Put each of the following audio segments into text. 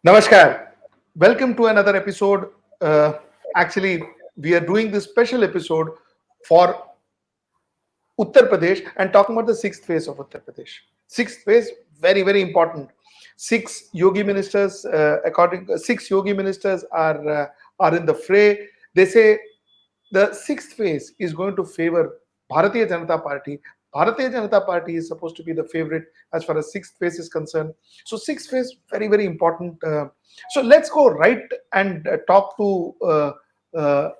Namaskar. Welcome to another episode. Uh, Actually, we are doing this special episode for Uttar Pradesh and talking about the sixth phase of Uttar Pradesh. Sixth phase, very, very important. Six yogi ministers, six yogi ministers are in the fray. They say the sixth phase is going to favor Bharatiya Janata Party. Bharatiya Janata Party is supposed to be the favorite as far as sixth phase is concerned. So sixth phase, very, very important. So let's go right and talk to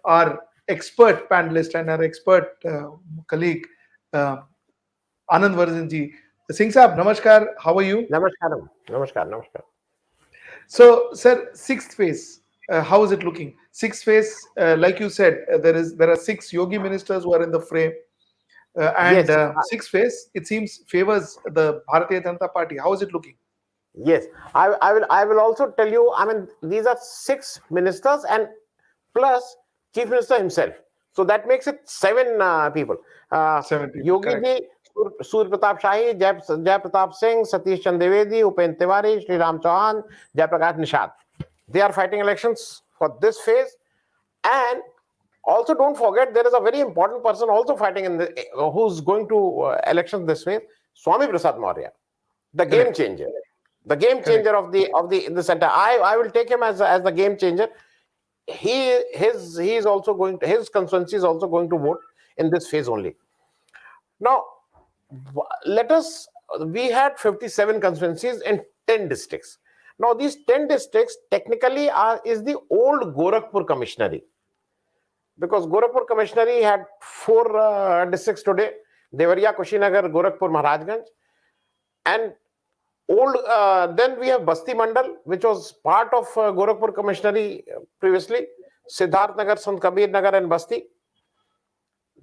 our expert panelist and our expert colleague, uh, Anand Varjanji. Singh Saab, Namaskar. How are you? Namaskaram. Namaskar. Namaskar. So, sir, sixth phase, how is it looking? Sixth phase, like you said, there are six yogi ministers who are in the fray, and Yes, sixth phase it seems favors the Bharatiya Janata Party. How is it looking? yes. I will also tell you. I mean, these are six ministers and plus chief minister himself. So that makes it seven people. Uh, 7 people, Yogi correct. ji, Surya Pratap Shahi, Jai Pratap Singh, Satish Chandra Devedi, Upen Tiwari, Sri Ram Chauhan, Jai Prakash Nishad. They are fighting elections for this phase. And also, don't forget there is a very important person also fighting in the who's going to elections this way. Swami Prasad Maurya, the game Correct, changer, the game correct. changer of the in the center. I will take him as the game changer. He is also going to, his constituency is also going to vote in this phase only. Now, let us. We had 57 constituencies in 10 districts. Now, these 10 districts technically is the old Gorakhpur commissionery, because Gorakhpur commissionery had four districts today: Deoria, Kushinagar, Gorakhpur, Maharajganj, and old. Then we have Basti Mandal, which was part of Gorakhpur commissionery previously. Siddharthnagar, Sant, Kabir, Nagar, and Basti.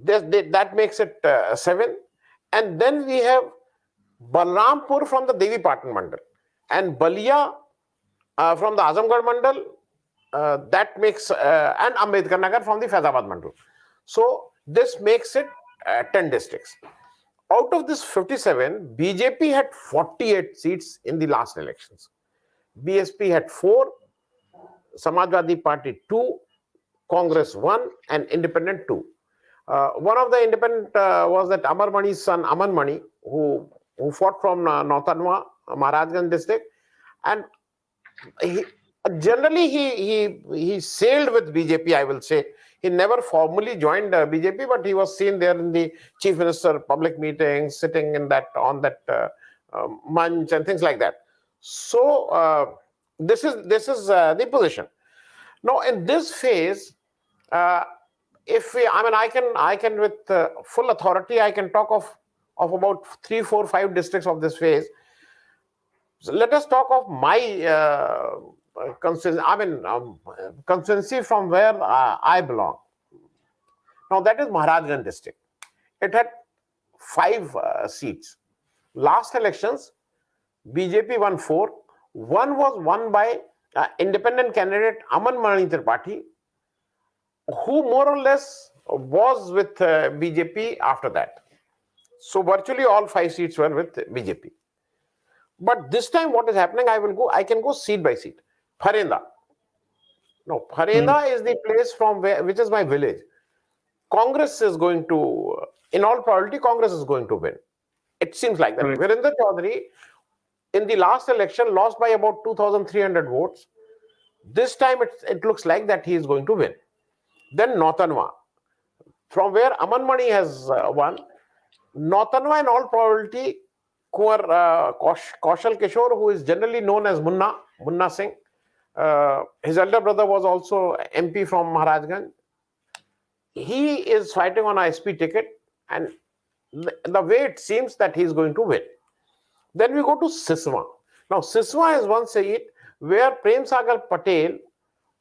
That makes it seven. And then we have Balrampur from the Devi Patan Mandal and Ballia from the Azamgarh Mandal. That makes and Ambedkarnagar from the Faizabad Mandal. So this makes it 10 districts. Out of this 57, BJP had 48 seats in the last elections. BSP had 4, Samajwadi Party 2, Congress 1, and Independent 2. One of the independent was that Amar Mani's son Aman Mani, who fought from Northanwa, Maharajganj district, and he, generally he sailed with BJP. I will say he never formally joined BJP, but he was seen there in the chief minister public meetings, sitting in that on that munch and things like that. So this is the position. Now in this phase, uh, if we, I mean, I can with full authority, I can talk of about 3, 4, 5 districts of this phase. So let us talk of my constituency from where I belong. Now that is Maharajganj district. It had 5 seats. Last elections, BJP won 4. One was won by independent candidate Aman Mani Tripathi, who more or less was with BJP after that. So virtually all 5 seats were with BJP. But this time, what is happening? I can go seat by seat. Pharenda. No, Hmm. Pharenda is the place from which is my village. Congress is going to, in all probability, Congress is going to win. It seems like that. Correct. Virendra Chaudhary, in the last election, lost by about 2,300 votes. This time, it looks like that he is going to win. Then Northanwa, from where Aman Mani has won. Northanwa, in all probability, Kaushal Kishore, who is generally known as Munna Singh. His elder brother was also MP from Maharajganj. He is fighting on a SP ticket, and the way it seems that he is going to win. Then we go to Siswa. Now, Siswa is one seat where Prem Sagar Patel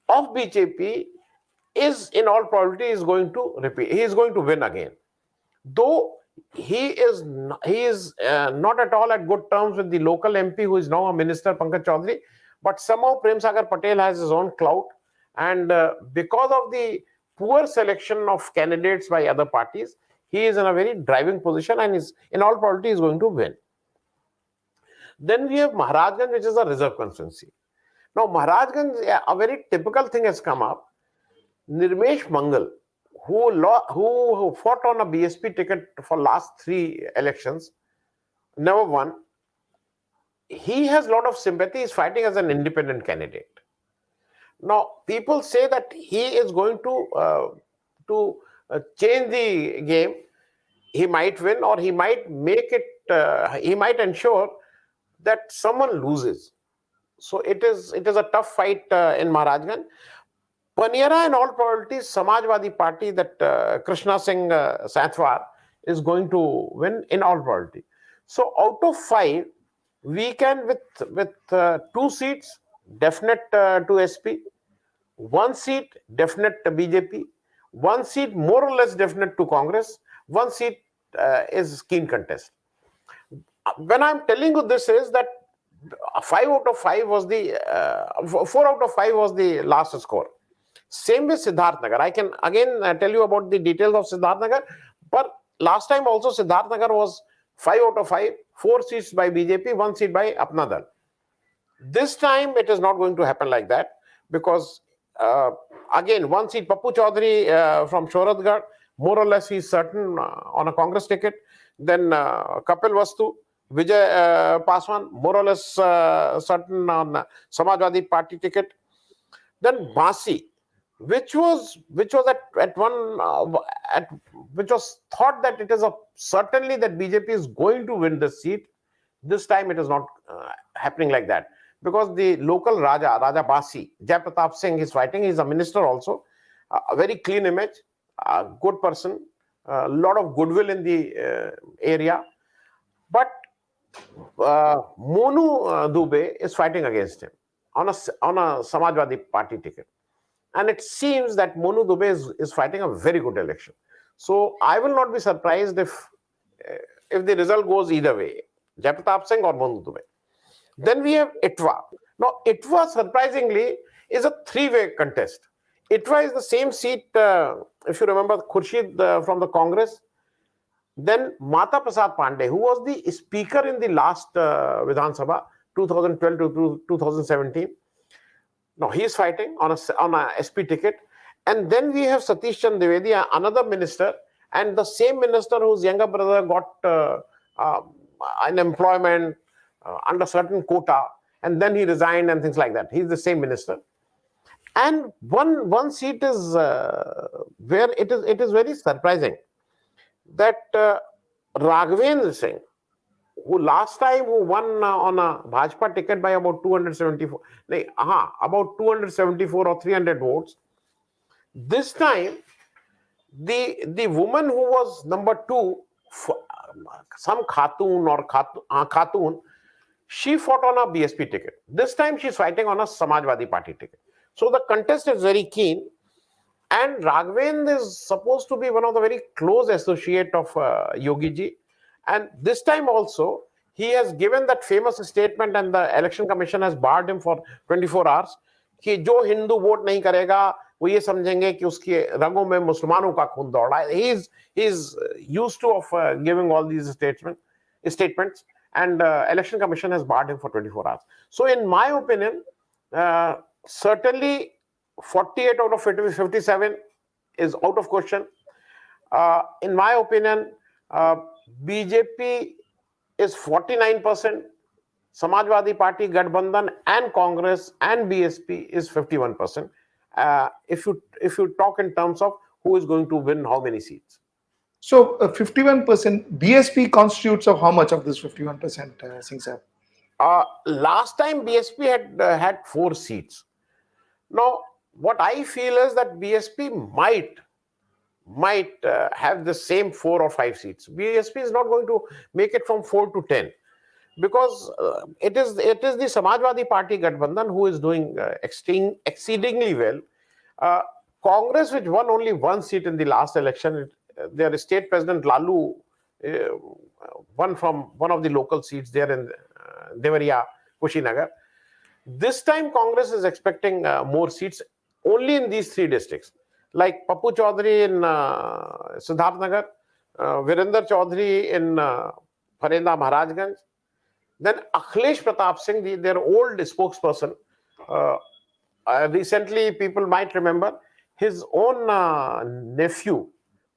of BJP is, in all probability, is going to repeat. He is going to win again, though he is not at all at good terms with the local MP who is now a minister, Pankaj Chaudhary. But somehow Prem Sagar Patel has his own clout, and because of the poor selection of candidates by other parties, he is in a very driving position and is, in all probability, is going to win. Then we have Maharajganj, which is a reserve constituency. Now, Maharajganj, a very typical thing has come up. Nirmesh Mangal, who fought on a BSP ticket for last 3 elections, never won. He has a lot of sympathy. He's fighting as an independent candidate. Now, people say that he is going to change the game. He might win, or he might make it. He might ensure that someone loses. So it is a tough fight in Maharajganj. Paniera, in all probability, Samajwadi Party, that Krishna Singh Sathwar is going to win in all probability. So out of 5, we can with 2 seats definite to SP, 1 seat definite to BJP, 1 seat more or less definite to Congress, 1 seat is keen contest. When I'm telling you this is that 5 out of 5 was the 4 out of 5 was the last score. Same with Siddharthnagar. I can again tell you about the details of Siddharthnagar, but last time also Siddharthnagar was 5 out of 5, 4 seats by BJP, 1 seat by Apna Dal. This time it is not going to happen like that, because again 1 seat Pappu Chaudhary from Shoratgarh, more or less he's certain on a Congress ticket. Then Kapil Vastu, Vijay Paswan, more or less certain on Samajwadi Party ticket. Then Basti, which was at one which was thought that it is certainly that BJP is going to win this seat. This time it is not happening like that, because the local Raja Basti, Jai Pratap Singh is fighting. He's a minister also, a very clean image, a good person, a lot of goodwill in the area. But Monu Dubey is fighting against him on a Samajwadi Party ticket. And it seems that Monu Dubey is fighting a very good election. So I will not be surprised if the result goes either way, Jai Pratap Singh or Monu Dubey. Then we have Itwa. Now, Itwa, surprisingly, is a 3-way contest. Itwa is the same seat, if you remember, Khurshid from the Congress. Then Mata Prasad Pandey, who was the speaker in the last Vidhan Sabha, 2012 to 2017. Now, he is fighting on a SP ticket. And then we have Satish Chandra Dwivedi, another minister, and the same minister whose younger brother got an employment under certain quota, and then he resigned and things like that. He's the same minister. And one seat is where it is very surprising that Raghavendra Singh, who last time won on a Bhajpa ticket by about 274, about 274 or 300 votes. This time, the woman who was number 2, some Khatun, she fought on a BSP ticket. This time she's fighting on a Samajwadi Party ticket. So the contest is very keen. And Raghavendra is supposed to be one of the very close associate of Yogi ji. And this time also, he has given that famous statement, and the election commission has barred him for 24 hours. कि जो Hindu vote नहीं करेगा वो ये समझेंगे कि उसके रगों में मुसलमानों का खून दौड़ रहा है. He is used to of giving all these statements, and election commission has barred him for 24 hours. So in my opinion, certainly 48 out of 57 is out of question. In my opinion, BJP is 49%, Samajwadi Party, Gathbandhan and Congress and BSP is 51%. If you talk in terms of who is going to win how many seats. So 51%, BSP constitutes of how much of this 51%, Singh sir? Last time BSP had 4 seats. Now, what I feel is that BSP might have the same 4 or 5 seats. BSP is not going to make it from 4 to 10, because it is the Samajwadi Party Gathbandhan who is doing exceedingly well. Congress, which won only 1 seat in the last election, their state president Lalu won from one of the local seats there in Deoria, Kushinagar. This time Congress is expecting more seats only in these 3 districts, like Pappu Chaudhary in Siddharthnagar, Virender Chaudhary in Farenda Maharajganj, then Akhilesh Pratap Singh, their old spokesperson, uh, recently people might remember his own nephew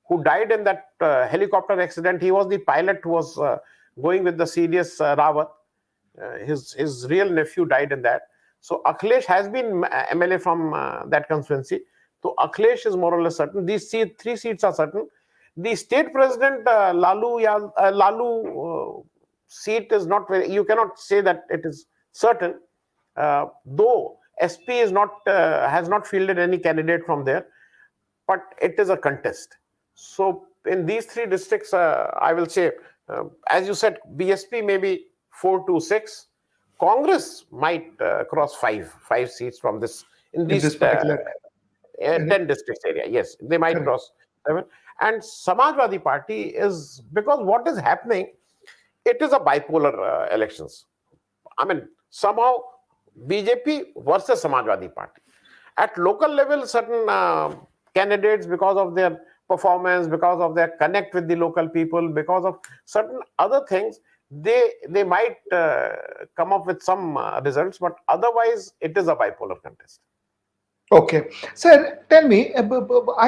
who died in that helicopter accident. He was the pilot who was going with the serious Rawat. His real nephew died in that. So Akhilesh has been MLA from that constituency. So Akhilesh is more or less certain. These three seats are certain. The state president Lalu seat is not very. You cannot say that it is certain. Though SP is not has not fielded any candidate from there, but it is a contest. So in these three districts, I will say, as you said, BSP maybe 4 to 6. Congress might cross five seats from this in In this these particular 10 districts area. Yes, they might correct. cross 7. And Samajwadi Party is, because what is happening, it is a bipolar elections. I mean, somehow BJP versus Samajwadi Party. At local level, certain candidates, because of their performance, because of their connect with the local people, because of certain other things, they might come up with some results, but otherwise it is a bipolar contest. Okay, sir, tell me. I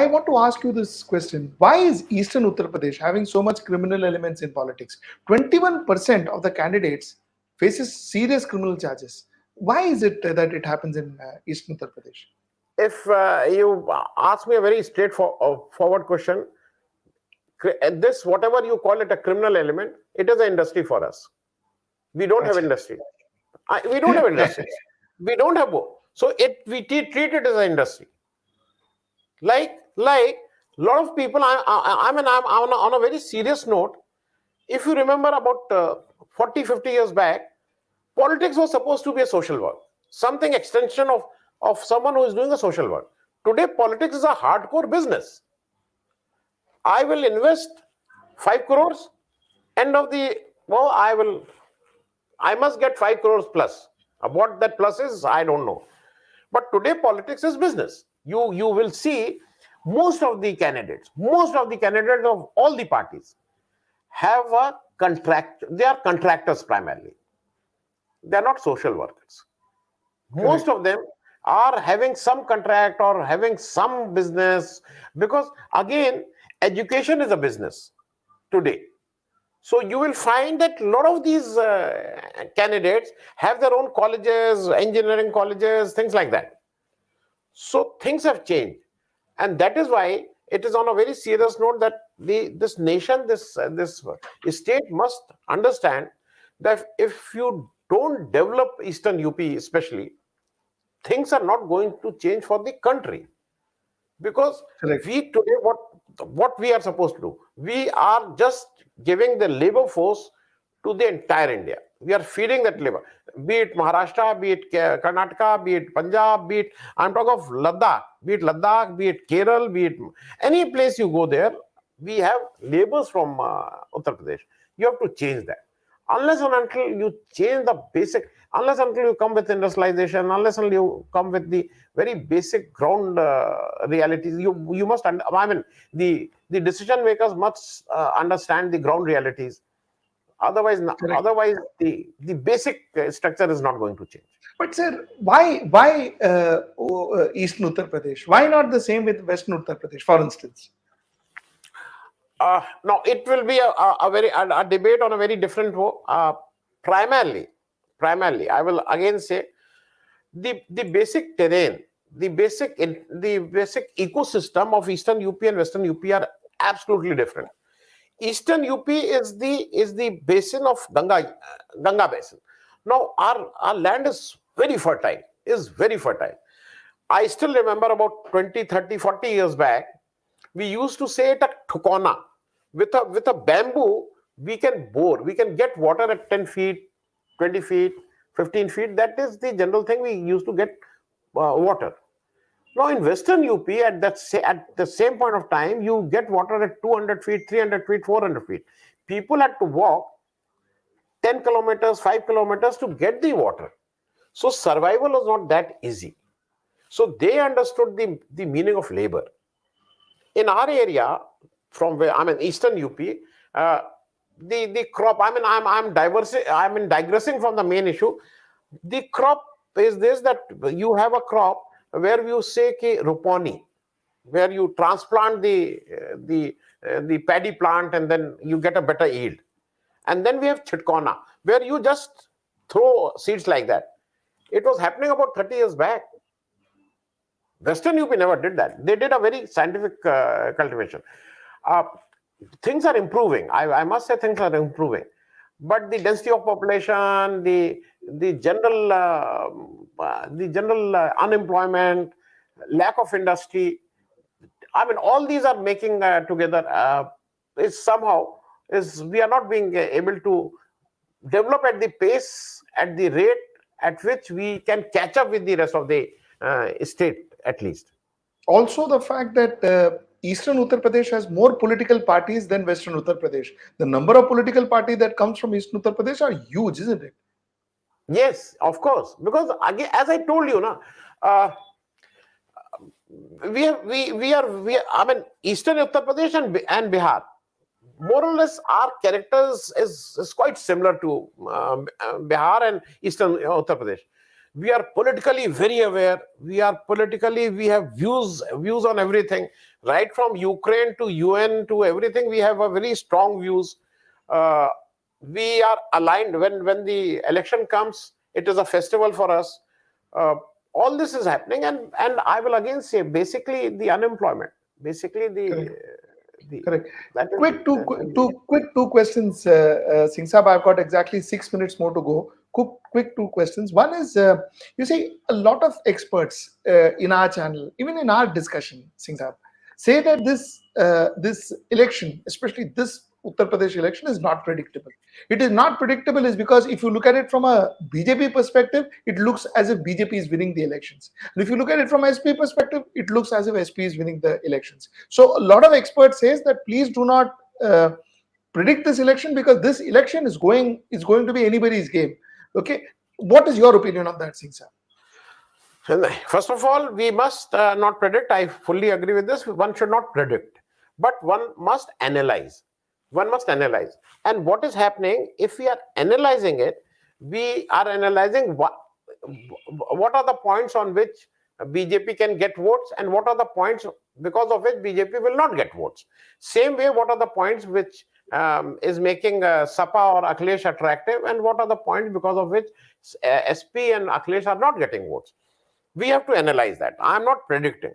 want to ask you this question: why is Eastern Uttar Pradesh having so much criminal elements in politics? 21% of the candidates faces serious criminal charges. Why is it that it happens in Eastern Uttar Pradesh? If you ask me a very straightforward question, this, whatever you call it a criminal element, it is an industry for us. We don't have industry. We don't have industries. We don't have both. So we treat it as an industry. Like a lot of people. I mean, I'm on a very serious note. If you remember about 40, 50 years back, politics was supposed to be a social work, something extension of someone who is doing a social work. Today, politics is a hardcore business. I will invest 5 crores. End of the, well, I must get 5 crores plus. What that plus is, I don't know. But today, politics is business. You will see most of the candidates of all the parties have a contract. They are contractors primarily. They are not social workers. Most of them are having some contract or having some business, because again, education is a business today. So you will find that a lot of these candidates have their own colleges, engineering colleges, things like that. So things have changed, and that is why it is on a very serious note that this nation, this state must understand that if you don't develop Eastern UP especially, things are not going to change for the country. Because we today, what we are supposed to do, we are just giving the labor force to the entire India. We are feeding that labor, be it Maharashtra, be it Karnataka, be it Punjab, be it, I'm talking of Ladakh, be it Kerala, be it any place you go there, we have laborers from Uttar Pradesh. You have to change that. Unless and until you change the basic, unless until you come with industrialization, unless until you come with the very basic ground realities, you must. I mean, the decision makers must understand the ground realities. Otherwise, the basic structure is not going to change. But sir, why Eastern Uttar Pradesh? Why not the same with Western Uttar Pradesh, for instance? No, it will be a debate on a very different way. Primarily, I will again say the basic terrain, the basic ecosystem of Eastern UP and Western UP are absolutely different. Eastern UP is the basin of Ganga basin. Now our land is very fertile. I still remember about 20, 30, 40 years back, we used to say it at Thukona. With a bamboo, we can get water at 10 feet, 20 feet, 15 feet. That is the general thing we used to get water. Now in Western UP, at the same point of time, you get water at 200 feet, 300 feet, 400 feet. People had to walk 10 kilometers, 5 kilometers to get the water. So survival was not that easy. So they understood the meaning of labor. In our area, from where I'm in Eastern UP, the crop. I mean, I'm digressing from the main issue. The crop is this, that you have a crop where you say ki Ruponi, where you transplant the paddy plant and then you get a better yield. And then we have Chitkona, where you just throw seeds like that. It was happening about 30 years back. Western UP never did that. They did a very scientific cultivation. Things are improving. I must say things are improving. But the density of population, the general unemployment, lack of industry, I mean, all these are making together we are not being able to develop at the pace, at the rate at which we can catch up with the rest of the state, at least. Also, the fact that Eastern Uttar Pradesh has more political parties than Western Uttar Pradesh. The number of political parties that comes from Eastern Uttar Pradesh are huge, isn't it? Yes, of course. Because again, as I told you, I mean, Eastern Uttar Pradesh and Bihar, more or less, our characters is quite similar to Bihar and Eastern Uttar Pradesh. We are politically very aware. We have views on everything, right from Ukraine to UN to everything. We have a very strong views. We are aligned. When the election comes, it is a festival for us. All this is happening, and I will again say, basically the unemployment, basically Correct. Quick two questions, Singh Saab. I've got exactly 6 minutes more to go. Quick two questions. One is, you see, a lot of experts in our channel, even in our discussion, Singh Saab, say that this election, especially this Uttar Pradesh election, is not predictable. It is not predictable is because if you look at it from a BJP perspective, it looks as if BJP is winning the elections. And if you look at it from SP perspective, it looks as if SP is winning the elections. So a lot of experts says that please do not predict this election because this election is going to be anybody's game. Okay, what is your opinion on that, Singh Saab? First of all, we must not predict. I fully agree with this. One should not predict, but one must analyze. One must analyze. And what is happening, if we are analyzing it, we are analyzing what are the points on which BJP can get votes and what are the points because of which BJP will not get votes. Same way, what are the points which is making Sapa or Akhilesh attractive and what are the points because of which SP and Akhilesh are not getting votes. We have to analyze that. I'm not predicting.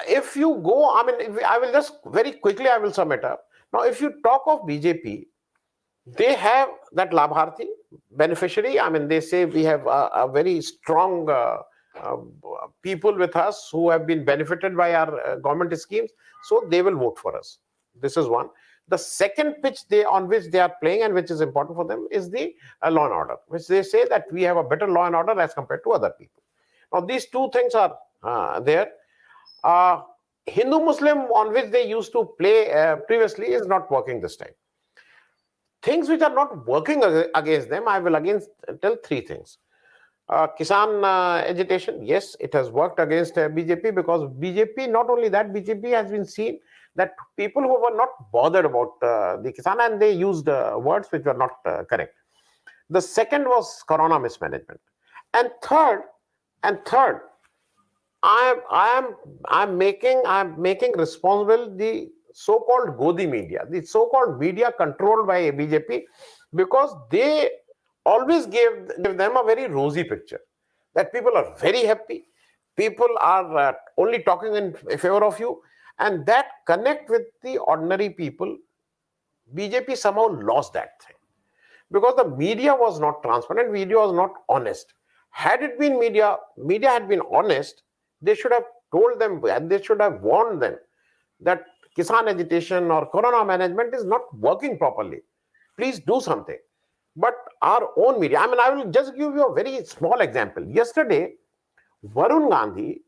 If you go, I mean, I will just very quickly, I will sum it up. Now, if you talk of BJP, they have that Labharthi beneficiary. I mean, they say we have a very strong people with us who have been benefited by our government schemes. So they will vote for us. This is one. The second pitch on which they are playing and which is important for them is the law and order, which they say that we have a better law and order as compared to other people. Now, these two things are there. Hindu-Muslim on which they used to play previously is not working this time. Things which are not working against them, I will again tell three things. Kisan agitation, yes, it has worked against BJP because BJP, not only that, BJP has been seen that people who were not bothered about the Kisan and they used words which were not correct. The second was corona mismanagement. And third, I'm making responsible the so-called Godi media, the so-called media controlled by BJP, because they always give them a very rosy picture that people are very happy, people are only talking in favor of you, and that connect with the ordinary people. BJP somehow lost that thing because the media was not transparent, media was not honest. Had it been media had been honest, they should have told them and they should have warned them that Kisan agitation or corona management is not working properly. Please do something. But our own media, I mean, I will just give you a very small example. Yesterday, Varun Gandhi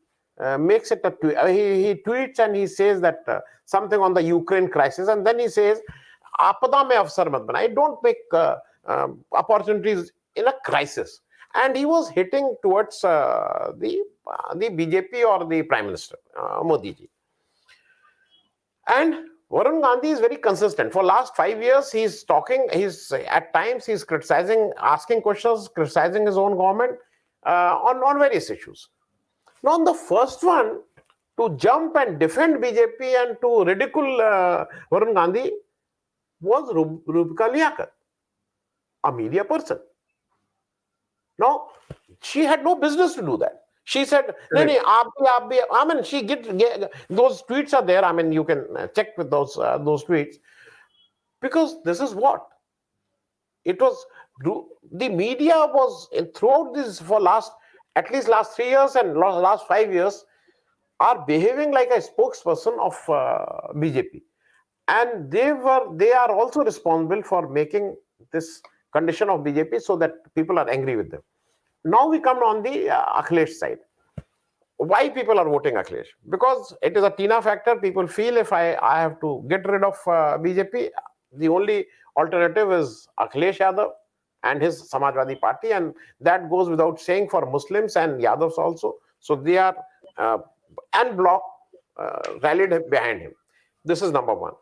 makes it he tweets and he says that something on the Ukraine crisis, and then he says, "Apada mein afsar mat banaye." Don't make opportunities in a crisis. And he was hitting towards the BJP or the Prime Minister, Modi ji. And Varun Gandhi is very consistent. For last 5 years, he's talking, at times he's criticizing, asking questions, criticizing his own government. on various issues. Now, on the first one, to jump and defend BJP and to ridicule Varun Gandhi was Rubika Liaquat, a media person. Now, she had no business to do that. She said, "No, no, aap bhi." I mean, she those tweets are there. I mean, you can check with those tweets, because this is what it was. The media was throughout this for at least last 3 years and last 5 years are behaving like a spokesperson of BJP, and they are also responsible for making this condition of BJP so that people are angry with them. Now we come on the Akhilesh side. Why people are voting Akhilesh? Because it is a Tina factor. People feel if I have to get rid of BJP, the only alternative is Akhilesh Yadav and his Samajwadi Party, and that goes without saying for Muslims and Yadavs also. So they are and bloc rallied behind him. This is number one.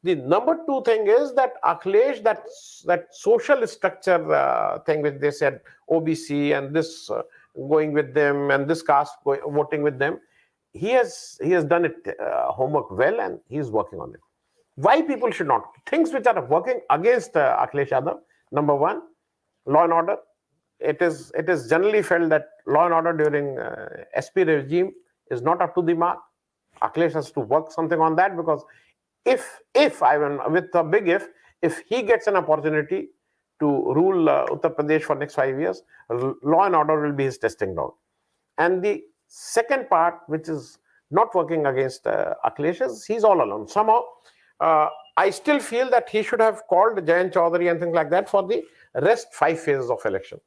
The number two thing is that Akhilesh, that social structure thing which they said, OBC and this going with them and this caste voting with them, he has done it homework well, and he is working on it. Why people should not? Things which are working against Akhilesh Yadav. Number one, law and order. It is generally felt that law and order during SP regime is not up to the mark. Akhilesh has to work something on that, because if I mean, with a big if he gets an opportunity to rule Uttar Pradesh for next 5 years, law and order will be his testing ground. And the second part, which is not working against Akhilesh, is he's all alone. Somehow, I still feel that he should have called Jayant Chaudhary and things like that for the rest 5 phases of election.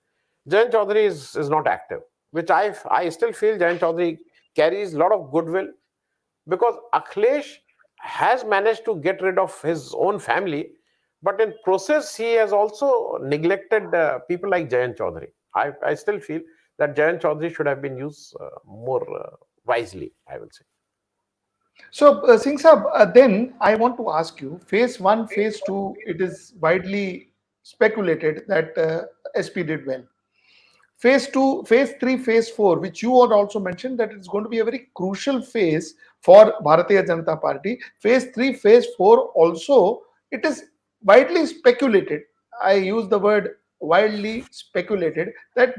Jayant Chaudhary is not active, which I still feel Jayant Chaudhary carries a lot of goodwill, because Akhilesh has managed to get rid of his own family, but in process he has also neglected people like Jayant Chaudhary. I still feel that Jayant Chaudhary should have been used more wisely, I will say. So, Singh Saab, then I want to ask you, phase 1, phase 2, it is widely speculated that SP did well. Phase 2, phase 3, phase 4, which you had also mentioned that it's going to be a very crucial phase for Bharatiya Janata Party. Phase 3, phase 4 also, it is widely speculated. I use the word widely speculated that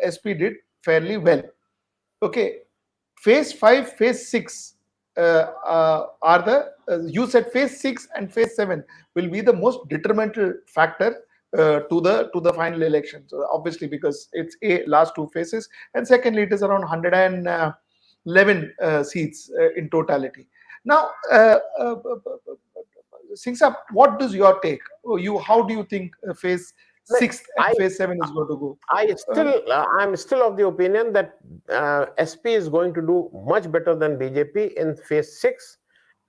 SP did fairly well. Okay. Phase 5, phase 6 are the, you said phase 6 and phase 7 will be the most detrimental factor to the final election. So obviously, because it's last 2 phases, and secondly, it is around 111 seats in totality. Now, Singh Saab, what is your take? How do you think phase 6 and phase 7 is going to go? I'm still of the opinion that SP is going to do much better than BJP in phase 6,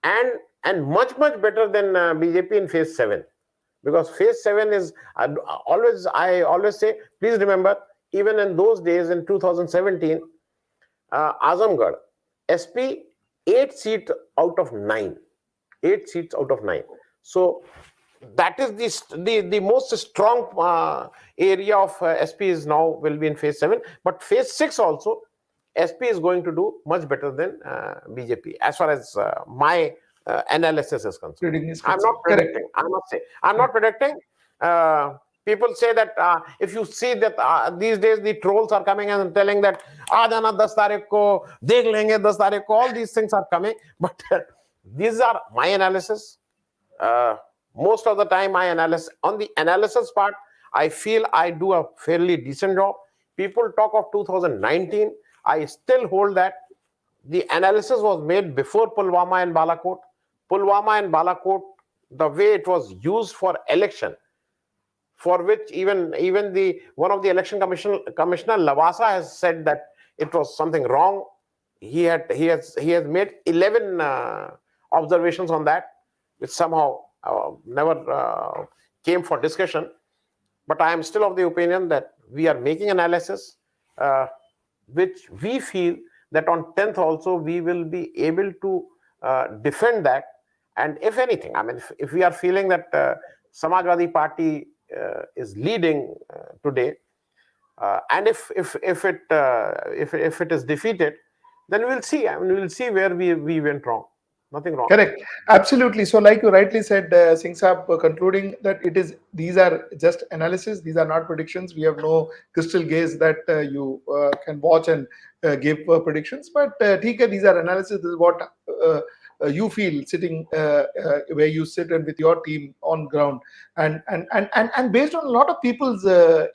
and much better than BJP in phase 7. Because phase 7 is I always say, please remember, even in those days in 2017, Azamgarh, SP 8 seats out of 9. 8 seats out of 9. So that is the most strong area of SP is now will be in phase 7. But phase 6 also, SP is going to do much better than BJP as far as my analysis is concerned. I'm not predicting. I must say, I'm not predicting. People say that if you see that these days the trolls are coming and telling that "Aa jana 10 तारीख को देख लेंगे 10 तारीख को," all these things are coming. But these are my analysis. Most of the time, my analysis on the analysis part, I feel I do a fairly decent job. People talk of 2019. I still hold that the analysis was made before Pulwama and Balakot. Pulwama and Balakot, the way it was used for election, for which even the one of the election commissioner Lavasa has said that it was something wrong. He has made 11 observations on that, which somehow never came for discussion. But I am still of the opinion that we are making analysis, which we feel that on 10th also we will be able to defend that. And if anything, I mean, if we are feeling that Samajwadi Party is leading today, And if it is defeated, then we'll see. I mean, we'll see where we went wrong. Nothing wrong. Correct. Absolutely. So, like you rightly said, Singh Saab, concluding that these are just analysis. These are not predictions. We have no crystal gaze that you can watch and give predictions. But these are analysis. This is what you feel sitting where you sit and with your team on ground, and based on a lot of people's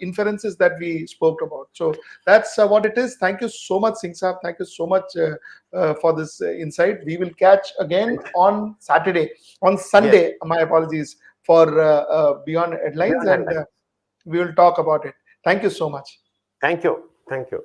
inferences that we spoke about. So that's what it is. Thank you so much, Singh Saab. Thank you so much for this insight. We will catch again on Sunday. Yes. My apologies for Beyond Headlines, Beyond and headlines. we will talk about it. Thank you so much. Thank you. Thank you.